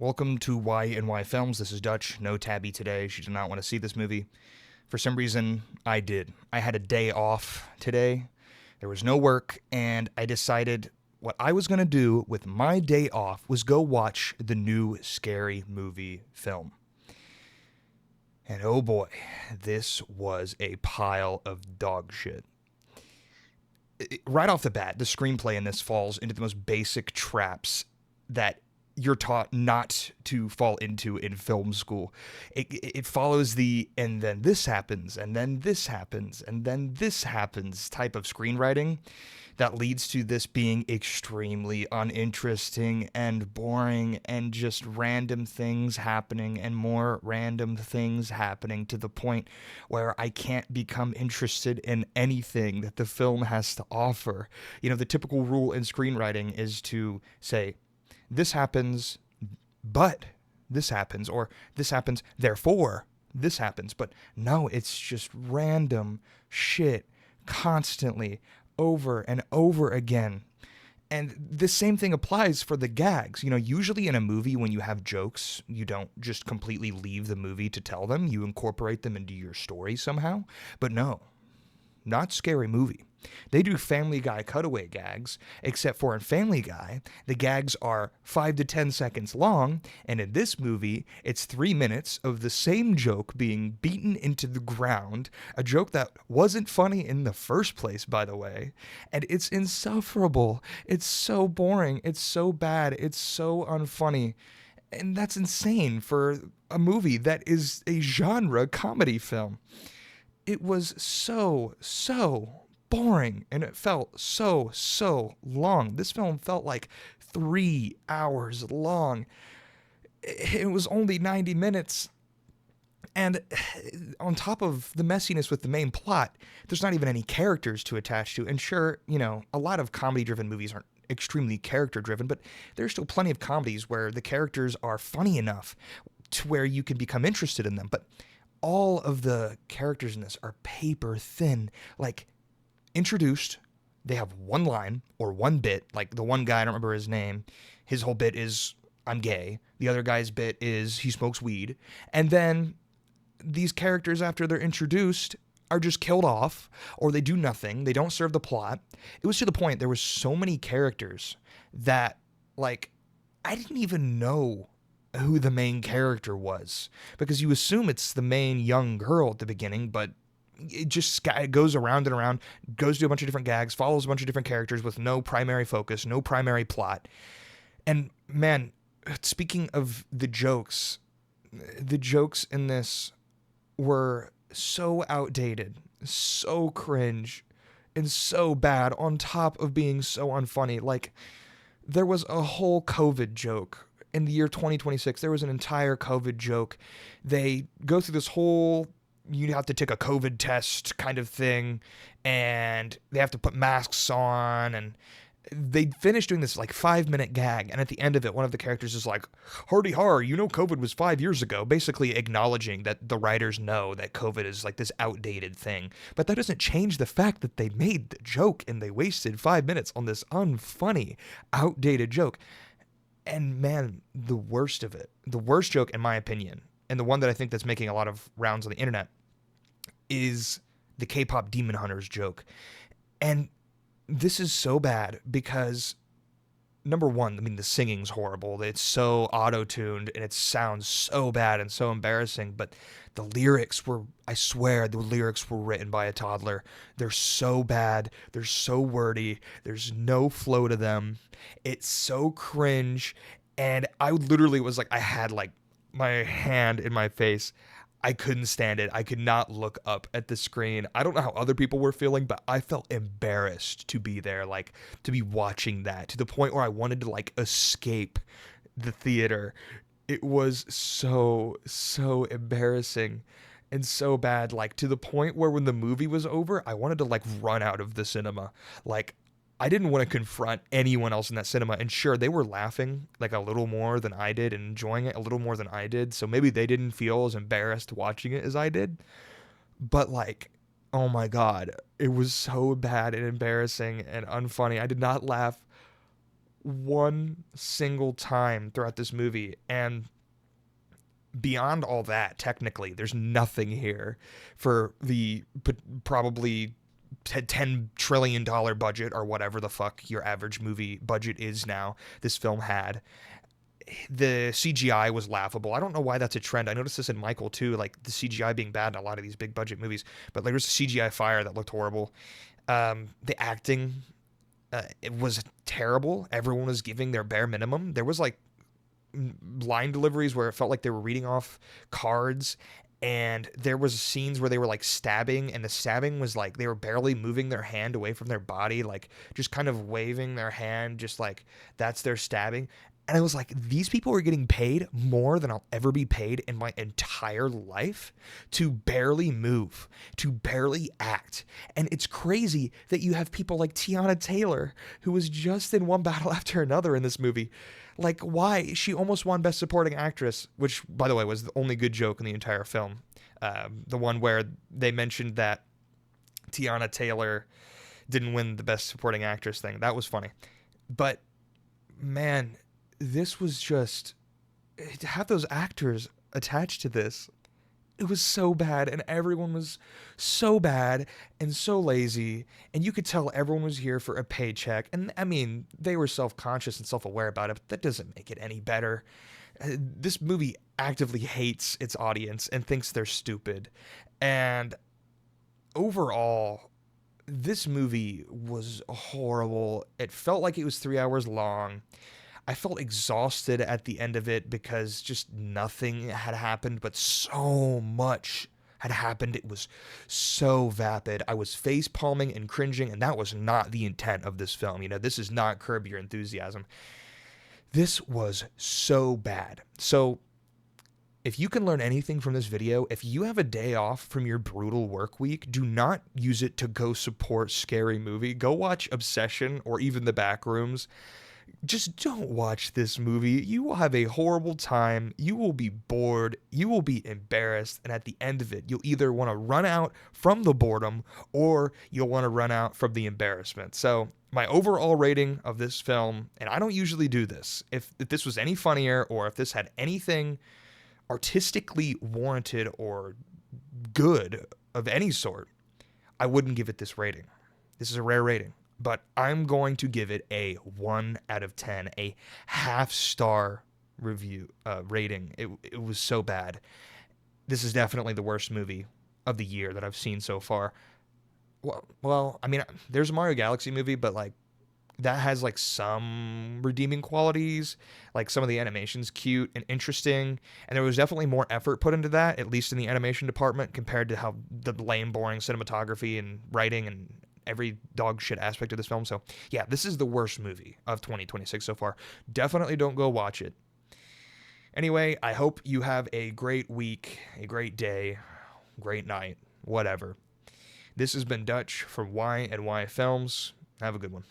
Welcome to Y&Y Films. This is Dutch. No Tabby today. She did not want to see this movie. For some reason, I did. I had a day off today. There was no work, and I decided what I was going to do with my day off was go watch the new Scary Movie film. And oh boy, this was a pile of dog shit. Right off the bat, the screenplay in this falls into the most basic traps that you're taught not to fall into in film school. It follows the and then this happens, and then this happens, and then this happens type of screenwriting that leads to this being extremely uninteresting and boring and just random things happening and more random things happening to the point where I can't become interested in anything that the film has to offer. You know, the typical rule in screenwriting is to say, this happens, but this happens, or this happens, therefore this happens. But no, it's just random shit constantly over and over again. And the same thing applies for the gags. You know, usually in a movie, when you have jokes, you don't just completely leave the movie to tell them, you incorporate them into your story somehow. But no, not Scary Movie. They do Family Guy cutaway gags, except for in Family Guy, the gags are 5 to 10 seconds long, and in this movie, it's 3 minutes of the same joke being beaten into the ground, a joke that wasn't funny in the first place, by the way, and it's insufferable. It's so boring. It's so bad. It's so unfunny. And that's insane for a movie that is a genre comedy film. It was so boring, and it felt so long. This film felt like 3 hours long. It was only 90 minutes. And on top of the messiness with the main plot, there's not even any characters to attach to. And sure, you know, a lot of comedy-driven movies aren't extremely character-driven, but there's still plenty of comedies where the characters are funny enough to where you can become interested in them. But all of the characters in this are paper thin. Like, introduced, they have one line or one bit. Like the one guy, I don't remember his name, his whole bit is, I'm gay. The other guy's bit is, he smokes weed. And then these characters, after they're introduced, are just killed off, or they do nothing. They don't serve the plot. It was to the point there was so many characters that, like, I didn't even know who the main character was, because you assume it's the main young girl at the beginning, but it goes around and around, goes to a bunch of different gags, follows a bunch of different characters with no primary focus, no primary plot. And man, speaking of the jokes in this were so outdated, so cringe, and so bad, on top of being so unfunny. Like, there was a whole COVID joke in the year 2026. There was an entire COVID joke. They go through this whole, you have to take a COVID test kind of thing, and they have to put masks on, and they finish doing this like 5-minute gag, and at the end of it, one of the characters is like, hardy har, you know COVID was 5 years ago, basically acknowledging that the writers know that COVID is like this outdated thing. But that doesn't change the fact that they made the joke, and they wasted 5 minutes on this unfunny, outdated joke. And man, the worst of it, the worst joke in my opinion, and the one that I think that's making a lot of rounds on the internet, is the K-pop Demon Hunters joke. And this is so bad because, number one, I mean, the singing's horrible. It's so auto-tuned, and it sounds so bad and so embarrassing. But the lyrics were, I swear, the lyrics were written by a toddler. They're so bad. They're so wordy. There's no flow to them. It's so cringe. And I literally was like, I had like my hand in my face. I couldn't stand it. I could not look up at the screen. I don't know how other people were feeling, but I felt embarrassed to be there, like, to be watching that, to the point where I wanted to, like, escape the theater. It was so embarrassing and so bad, like, to the point where when the movie was over, I wanted to, like, run out of the cinema. Like, I didn't want to confront anyone else in that cinema. And sure, they were laughing like a little more than I did and enjoying it a little more than I did. So maybe they didn't feel as embarrassed watching it as I did. But like, oh my God, it was so bad and embarrassing and unfunny. I did not laugh one single time throughout this movie. And beyond all that, technically, there's nothing here for the probably $10 trillion budget or whatever the fuck your average movie budget is now. This film had. The CGI was laughable. I don't know why that's a trend. I noticed this in Michael too, like the CGI being bad in a lot of these big budget movies. But there was a CGI fire that looked horrible. The acting, it was terrible. Everyone was giving their bare minimum. There was like line deliveries where it felt like they were reading off cards, and there was scenes where they were like stabbing, and the stabbing was like they were barely moving their hand away from their body, like just kind of waving their hand, just like that's their stabbing. And I was like, these people are getting paid more than I'll ever be paid in my entire life to barely move, to barely act. And it's crazy that you have people like Tiana Taylor, who was just in one battle after another in this movie. Like, why? She almost won Best Supporting Actress, which, by the way, was the only good joke in the entire film. The one where they mentioned that Tiana Taylor didn't win the Best Supporting Actress thing. That was funny. But, man, this was just, to have those actors attached to this, it was so bad, and everyone was so bad and so lazy, and you could tell everyone was here for a paycheck. And I mean, they were self-conscious and self-aware about it, but that doesn't make it any better. This movie actively hates its audience and thinks they're stupid. And overall, this movie was horrible. It felt like it was 3 hours long. I felt exhausted at the end of it because just nothing had happened, but so much had happened. It was so vapid. I was face palming and cringing, and that was not the intent of this film. You know, this is not Curb Your Enthusiasm. This was so bad. So, if you can learn anything from this video, if you have a day off from your brutal work week, do not use it to go support Scary Movie. Go watch Obsession or even The Backrooms. Just don't watch this movie. You will have a horrible time. You will be bored. You will be embarrassed. And at the end of it, you'll either want to run out from the boredom or you'll want to run out from the embarrassment. So my overall rating of this film, and I don't usually do this, if this was any funnier or if this had anything artistically warranted or good of any sort, I wouldn't give it this rating. This is a rare rating. But I'm going to give it a 1 out of 10, a half-star rating. It was so bad. This is definitely the worst movie of the year that I've seen so far. Well, I mean, there's a Mario Galaxy movie, but like that has like some redeeming qualities. Like some of the animation's cute and interesting, and there was definitely more effort put into that, at least in the animation department, compared to how the lame, boring cinematography and writing and every dog shit aspect of this film. So yeah, this is the worst movie of 2026 so far. Definitely don't go watch it. Anyway, I hope you have a great week, a great day, great night, whatever. This has been Dutch from Y&Y Films. Have a good one.